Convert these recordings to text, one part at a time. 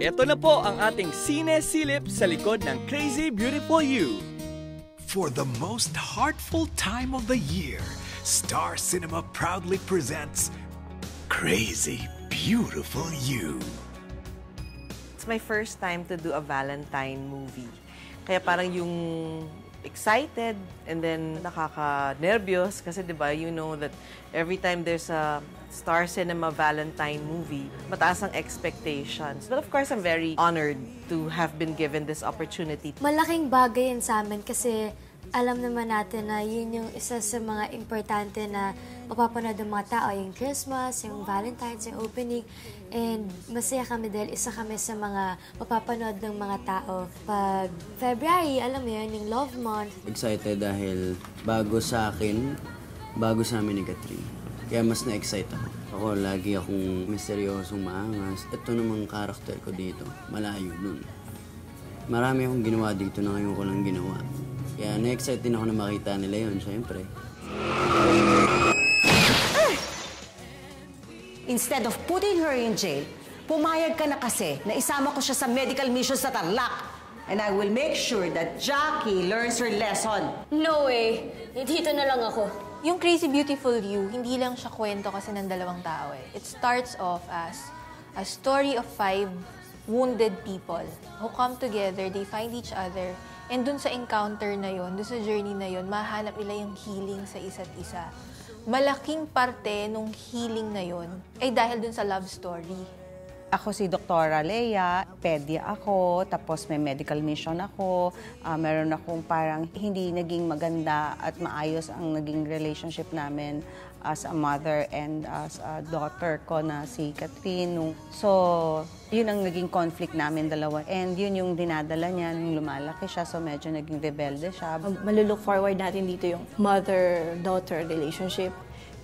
Ito na po ang ating Sine Silip sa likod ng Crazy Beautiful You. For the most heartful time of the year, Star Cinema proudly presents Crazy Beautiful You. It's my first time to do a Valentine movie. Kaya parang yung excited and then nakaka-nervyos kasi diba, you know that every time there's a Star Cinema Valentine movie, mataas ang expectations. But of course, I'm very honored to have been given this opportunity. Malaking bagay yan sa amin kasi alam naman natin na yun yung isa sa mga importante na mapapanood ng mga tao, yung Christmas, yung Valentine's, yung opening. And masaya kami dahil isa kami sa mga mapapanood ng mga tao. Pag February, alam mo yun, yung Love Month. Excited dahil bago sa akin, bago sa amin ni Catherine. Kaya mas na-excite ako. Ako, lagi akong misteryosong maangas. Ito namang karakter ko dito, malayo nun. Marami akong ginawa dito na ngayon ko lang ginawa. Kaya na-excite din ako na makita nila yun, syempre. Instead of putting her in jail, pumayag ka na kasi na isama ko siya sa medical mission sa Tarlac. And I will make sure that Jackie learns her lesson. No way. Dito na lang ako. Yung Crazy Beautiful You, hindi lang siya kwento kasi ng dalawang tao eh. It starts off as a story of 5 wounded people who come together, they find each other, and dun sa encounter na yon, dun sa journey na yon, mahanap nila yung healing sa isa't isa. Malaking parte nung healing na yon ay dahil dun sa love story. Ako si Dr. Leia, pedia ako, tapos may medical mission ako. Meron akong parang hindi naging maganda at maayos ang naging relationship namin as a mother and as a daughter ko na si Catherine. So, yun ang naging conflict namin dalawa. And yun yung dinadala niya nung lumalaki siya, so medyo naging rebelde siya. Malulook forward natin dito yung mother-daughter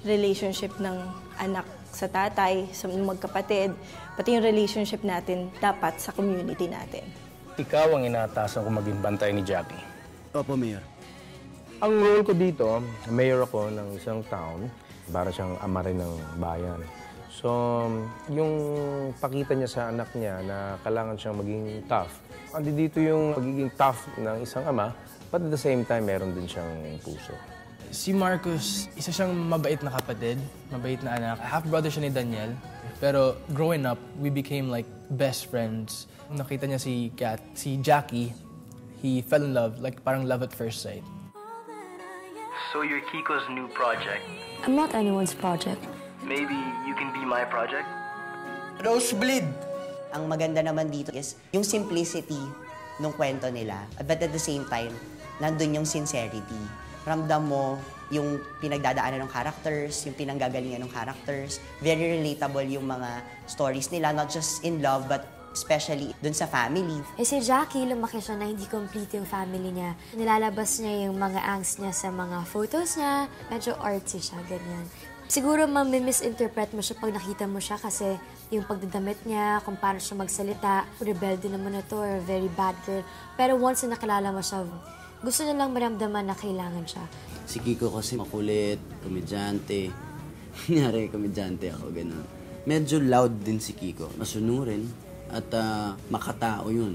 relationship ng anak sa tatay, sa magkapatid, pati yung relationship natin dapat sa community natin. Ikaw ang inaatasan kong maging bantay ni Jackie. Opo, Mayor. Ang role ko dito, mayor ako ng isang town, para siyang ama rin ng bayan. So, yung pakita niya sa anak niya na kailangan siyang maging tough. Andi dito yung pagiging tough ng isang ama, but at the same time, meron din siyang puso. Si Marcus, isa siyang mabait na kapatid, mabait na anak. Half-brother siya ni Daniel. Pero growing up, we became like best friends. Nung nakita niya si Jackie, he fell in love, like parang love at first sight. So you're Kiko's new project? I'm not anyone's project. Maybe you can be my project? Rosebleed! Ang maganda naman dito is yung simplicity ng kwento nila. But at the same time, nandun yung sincerity. Ramdam mo yung pinagdadaanan ng characters, yung pinanggagalingan ng characters. Very relatable yung mga stories nila, not just in love, but especially dun sa family. Eh si Jackie, lumaki siya na hindi complete yung family niya. Nilalabas niya yung mga angst niya sa mga photos niya. Medyo artsy siya, ganyan. Siguro misinterpret mo siya pag nakita mo siya kasi yung pagdadamit niya, kung paano siya magsalita, rebelde naman na to or very bad girl. Pero once na nakilala mo siya, gusto niya lang maramdaman na kailangan siya. Si Kiko kasi makulit, komedyante. Kunyari, komedyante ako, gano'n. Medyo loud din si Kiko. Masunurin at makatao yun.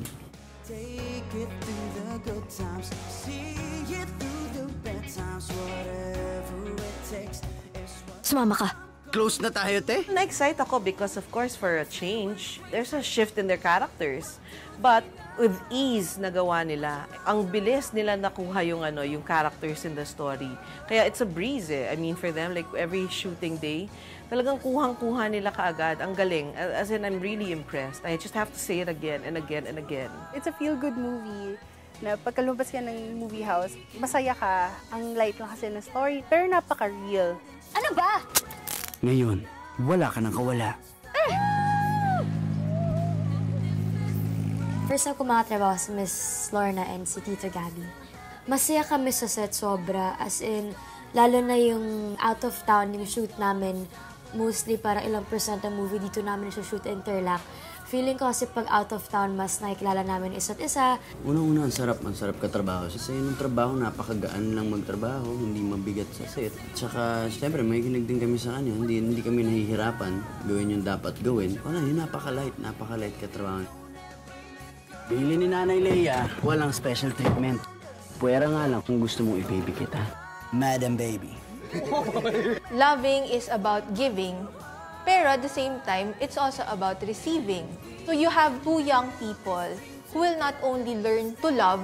Sumama ka. Close na tayo, te. Na-excite ako because, of course, for a change, there's a shift in their characters. But with ease nagawa nila. Ang bilis nila nakuha yung characters in the story. Kaya it's a breeze eh. I mean, for them, like every shooting day, talagang kuhang-kuha nila kaagad. Ang galing. As in, I'm really impressed. I just have to say it again and again and again. It's a feel-good movie na pagkalabas ka ng movie house, masaya ka. Ang light lang kasi ng story, pero napaka-real. Ano ba? Ngayon, wala ka nang kawala. First time ko makatrabaho si Miss Lorna and si Tito Gabby. Masaya kami sa set sobra. As in, lalo na yung out of town, yung shoot namin, mostly para ilang percent ang movie dito namin shoot Interlac. Feeling ko kasi pag out of town, mas nakikilala namin isa't isa. Unang-una, ang sarap katrabaho. Kasi yung trabaho, napakagaan lang magtrabaho, hindi mabigat sa set. Tsaka, siyempre, may kinig din kami sa kanya. Hindi kami nahihirapan gawin yung dapat gawin. Wala, yun napaka-light katrabaho. Bili ni Nanay Leia, walang special treatment. Pwera nga lang kung gusto mong i-baby kita. Madam Baby. Loving is about giving, pero at the same time, it's also about receiving. So you have two young people who will not only learn to love,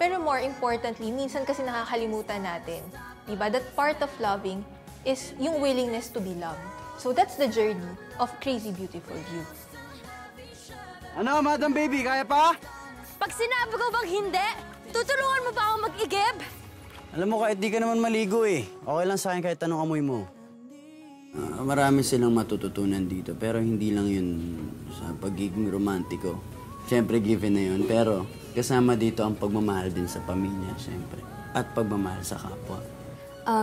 pero more importantly, minsan kasi nakakalimutan natin, diba? That part of loving is yung willingness to be loved. So that's the journey of Crazy Beautiful You. Ano, Madam Baby, kaya pa? Pag sinabi ko bang hindi, tutulungan mo ba ako mag-igib? Alam mo, kahit di ka naman maligo eh. Okay lang sa akin kahit anong amoy mo. Marami silang matututunan dito, pero hindi lang yun sa pagiging romantiko. Siyempre, given na yun, pero kasama dito ang pagmamahal din sa pamilya, siyempre. At pagmamahal sa kapwa.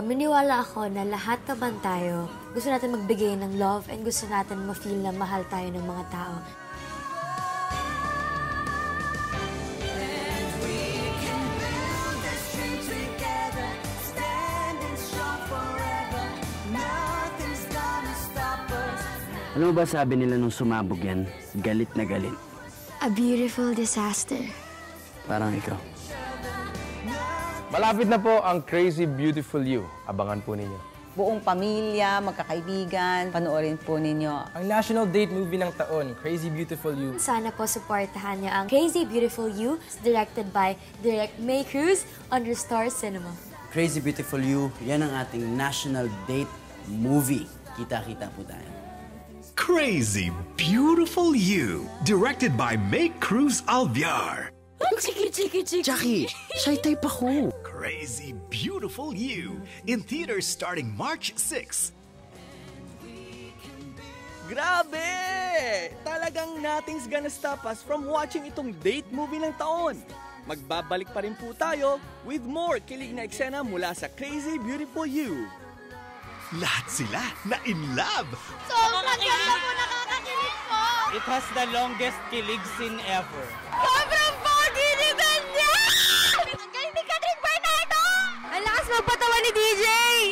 Miniwala ako na lahat naman tayo, gusto natin magbigay ng love and gusto natin ma-feel na mahal tayo ng mga tao. Ano ba sabi nila nung sumabog yan? Galit na galit. A beautiful disaster. Parang ikaw. Malapit na po ang Crazy Beautiful You. Abangan po ninyo. Buong pamilya, magkakaibigan, panoorin po ninyo. Ang national date movie ng taon, Crazy Beautiful You. Sana po supportahan niyo ang Crazy Beautiful You, directed by Direct May Cruz under Star Cinema. Crazy Beautiful You, yan ang ating national date movie. Kita-kita po tayo. Crazy Beautiful You, directed by May Cruz Alviar. Jackie, shy type ako. Crazy Beautiful You, in theaters starting March 6. Grabe! Talagang nothing's gonna stop us from watching itong date movie ng taon. Magbabalik pa rin po tayo with more kilig na eksena mula sa Crazy Beautiful You. Lahat sila na in love. Sobrang ganda po, nakakakilig po! It has the longest kilig scene ever. Sobrang pogi ni Daniel! Ang galing ni Catherine Bernardo! Ang lakas magpatawa ni DJ!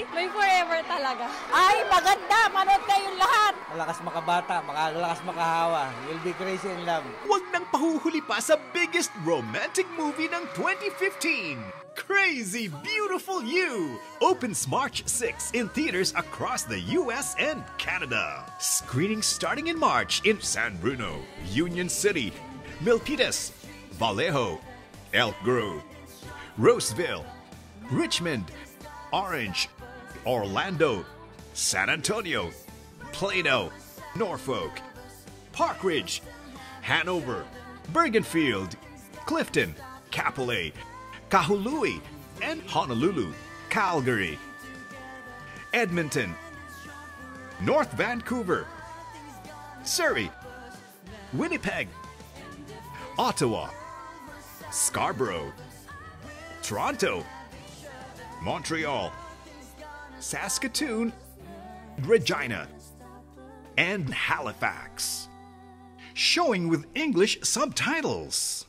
May forever talaga. Ay, maganda! Manood kayong lahat! Malakas makabata, malakas makahawa. You'll be crazy in love. Huwag nang pahuhuli pa sa biggest romantic movie ng 2015. Crazy Beautiful You opens March 6 in theaters across the US and Canada. Screening starting in March in San Bruno, Union City, Milpitas, Vallejo, Elk Grove, Roseville, Richmond, Orange, Orlando, San Antonio, Plano, Norfolk, Park Ridge, Hanover, Bergenfield, Clifton, Kapolei, Kahului, and Honolulu, Calgary, Edmonton, North Vancouver, Surrey, Winnipeg, Ottawa, Scarborough, Toronto, Montreal, Saskatoon, Regina, and Halifax. Showing with English subtitles.